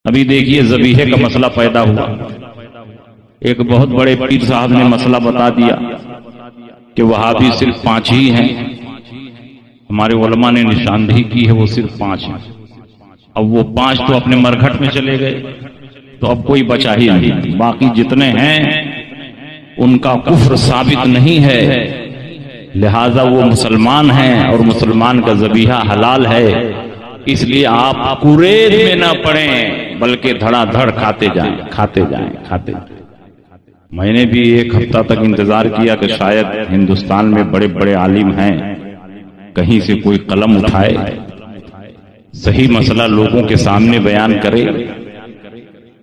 ابھی دیکھیے ذبیحے کا مسئلہ پیدا ہوا، ایک بہت بڑے پیر صاحب نے مسئلہ بتا دیا کہ وہابی صرف 5 ہی ہیں، ہمارے علماء نے نشاندہی کی ہے وہ صرف 5 ہیں۔ اب وہ 5 تو اپنے مرگھٹ میں چلے گئے تو اب کوئی بچا ہی نہیں، باقی جتنے ہیں ان کا کفر ثابت نہیں ہے، لہذا وہ مسلمان ہیں اور مسلمان کا ذبیحہ حلال ہے، اس لیے آپ قرید میں نہ پڑیں بلکہ دھڑا دھڑ کھاتے جائیں۔ میں نے بھی 1 ہفتہ تک انتظار کیا کہ شاید ہندوستان میں بڑے بڑے عالم ہیں، کہیں سے کوئی قلم اٹھائے، صحیح مسئلہ لوگوں کے سامنے بیان کرے،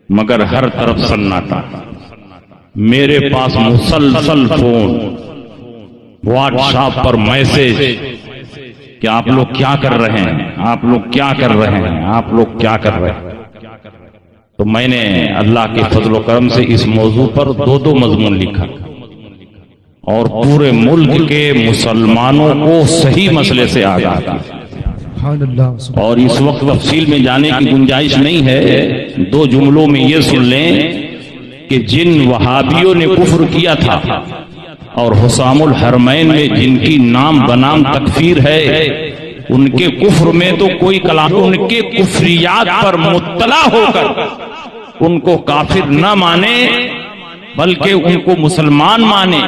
مگر ہر طرف سناٹا۔ میرے پاس مسلسل فون، واٹس ایپ پر میسج کہ آپ لوگ کیا کر رہے ہیں، آپ لوگ کیا کر رہے ہیں، آپ لوگ کیا کر رہے ہیں۔ تو میں نے اللہ کے فضل و کرم سے اس موضوع پر 2 مضمون لکھا اور پورے ملک کے مسلمانوں کو صحیح مسئلے سے آگاہ کیا، اور اس وقت تفصیل میں جانے کی گنجائش نہیں ہے، 2 جملوں میں یہ سن لیں کہ جن وہابیوں نے کفر کیا تھا اور حسام الحرمین میں جن کی نام بنام تکفیر ہے، ان کے کفر میں تو کوئی کلام، ان کے کفریات پر مطلع ہو کر ان کو کافر نہ مانے بلکہ ان کو مسلمان مانے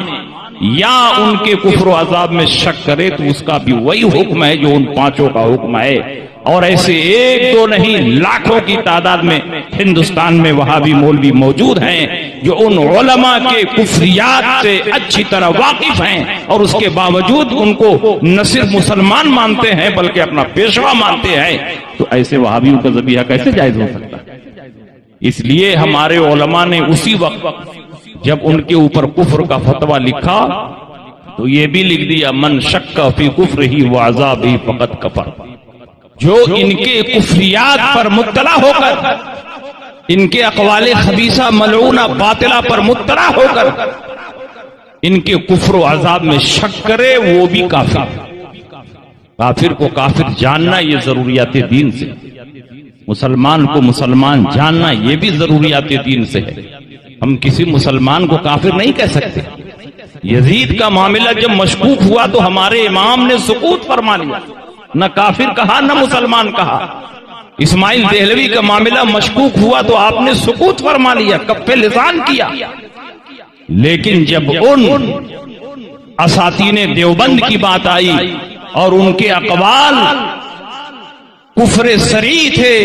یا ان کے کفر و عذاب میں شک کرے تو اس کا بھی وہی حکم ہے جو ان 5 کا حکم ہے۔ اور ایسے 1-2 نہیں، لاکھوں کی تعداد میں ہندوستان میں وہابی مولوی موجود ہیں جو ان علماء کے کفریات سے اچھی طرح واقف ہیں اور اس کے باوجود ان کو نہ صرف مسلمان مانتے ہیں بلکہ اپنا پیشوا مانتے ہیں۔ تو ایسے وہابیوں کا ذبیحہ کیسے جائز ہو سکتا ہے؟ اس لیے ہمارے علماء نے اسی وقت جب ان کے اوپر کفر کا فتویٰ لکھا تو یہ بھی لکھ دیا من شک فی کفرہ وعذابہ فقد کفر، جو ان کے کفریات پر مطلع ہو کر، ان کے اقوال خبیثہ ملعونہ باطلہ پر مطلع ہو کر ان کے کفر و عذاب میں شک کرے وہ بھی کافر۔ کافر کو کافر جاننا یہ ضروریات دین سے، مسلمان کو مسلمان جاننا یہ بھی ضروریات دین سے ہے۔ ہم کسی مسلمان کو کافر نہیں کہہ سکتے۔ یزید کا معاملہ جب مشکوک ہوا تو ہمارے امام نے سکوت فرما لیا، نہ کافر کہا نہ مسلمان کہا۔ اسماعیل دہلوی کا معاملہ مشکوک ہوا تو آپ نے سکوت فرما لیا، کف لسان کیا۔ لیکن جب ان اساتین دیوبند کی بات آئی اور ان کے اقوال کفر صریح تھے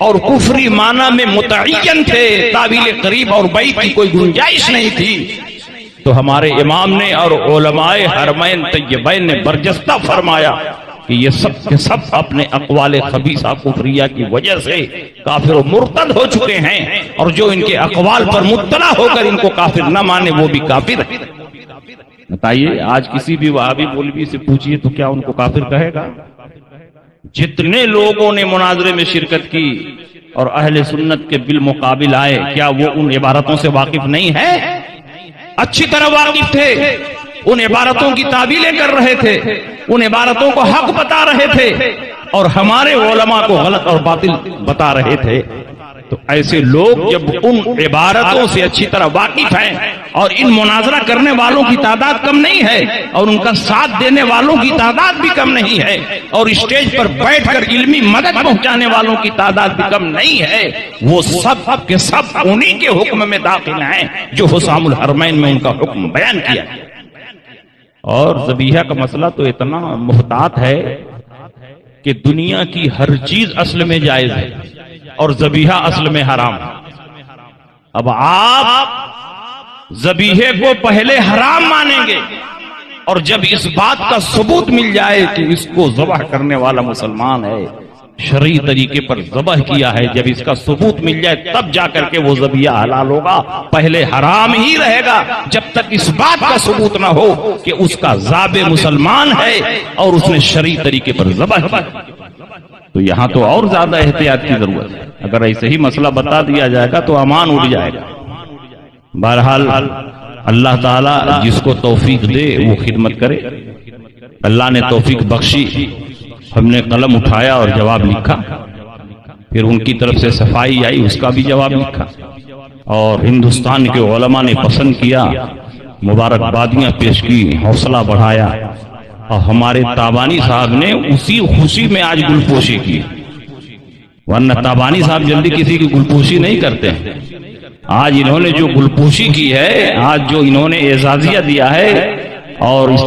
اور کفری معنی میں متعین تھے، تاویل قریب اور بعید کی کوئی گنجائش نہیں تھی، تو ہمارے امام نے اور علماء حرمین طیبین نے برجستہ فرمایا کہ یہ سب کے سب اپنے اقوال خبیثہ کفریہ کی وجہ سے کافر و مرتد ہو چکے ہیں، اور جو ان کے اقوال پر مطلع ہو کر ان کو کافر نہ مانے وہ بھی کافر ہے۔ بتائیے آج کسی بھی وہابی مولوی سے پوچھئے تو کیا ان کو کافر کہے گا؟ جتنے لوگوں نے مناظرے میں شرکت کی اور اہل سنت کے بالمقابل آئے، کیا وہ ان عبارتوں سے واقف نہیں ہے؟ اچھی طرح واقف تھے، ان عبارتوں کی تعبیریں کر رہے تھے، ان عبارتوں کو حق بتا رہے تھے اور ہمارے علماء کو غلط اور باطل بتا رہے تھے۔ تو ایسے لوگ جب ان عبارتوں سے اچھی طرح واقف ہیں اور ان مناظرہ کرنے والوں کی تعداد کم نہیں ہے اور ان کا ساتھ دینے والوں کی تعداد بھی کم نہیں ہے اور اسٹیج پر بیٹھ کر علمی مدد پہنچانے والوں کی تعداد بھی کم نہیں ہے، وہ سب کے سب انہی کے حکم میں داخل ہیں جو حسام الحرمین میں ان کا حکم بیان کیا۔ اور ذبیحہ کا مسئلہ تو اتنا محتاط ہے کہ دنیا کی ہر چیز اصل میں جائز ہے اور ذبیحہ اصل میں حرام ہے۔ اب آپ ذبیحے کو پہلے حرام مانیں گے اور جب اس بات کا ثبوت مل جائے کہ اس کو ذبح کرنے والا مسلمان ہے، شرعی طریقے پر ذبح کیا ہے، جب اس کا ثبوت مل جائے تب جا کر کے وہ ذبیحہ حلال ہوگا، پہلے حرام ہی رہے گا جب تک اس بات کا ثبوت نہ ہو کہ اس کا ذابح مسلمان ہے اور اس نے شرعی طریقے پر ذبح کیا۔ تو یہاں تو اور زیادہ احتیاط کی ضرورت ہے، اگر ایسے ہی مسئلہ بتا دیا جائے گا تو امان اڑ جائے گا۔ بہرحال اللہ تعالیٰ جس کو توفیق دے وہ خدمت کرے۔ اللہ نے توفیق بخشی، ہم نے قلم اٹھایا اور جواب لکھا۔ پھر ان کی طرف سے صفائی آئی، اس کا بھی جواب لکھا، اور ہندوستان کے علماء نے پسند کیا، مبارکبادیاں پیش کی، حوصلہ بڑھایا، اور ہمارے تابانی صاحب نے اسی خوشی میں آج گلپوشی کی، ورنہ تابانی صاحب جلدی کسی کی گلپوشی نہیں کرتے ہیں۔ آج انہوں نے جو گلپوشی کی ہے، آج جو انہوں نے اعزازیہ دیا ہے، اور اس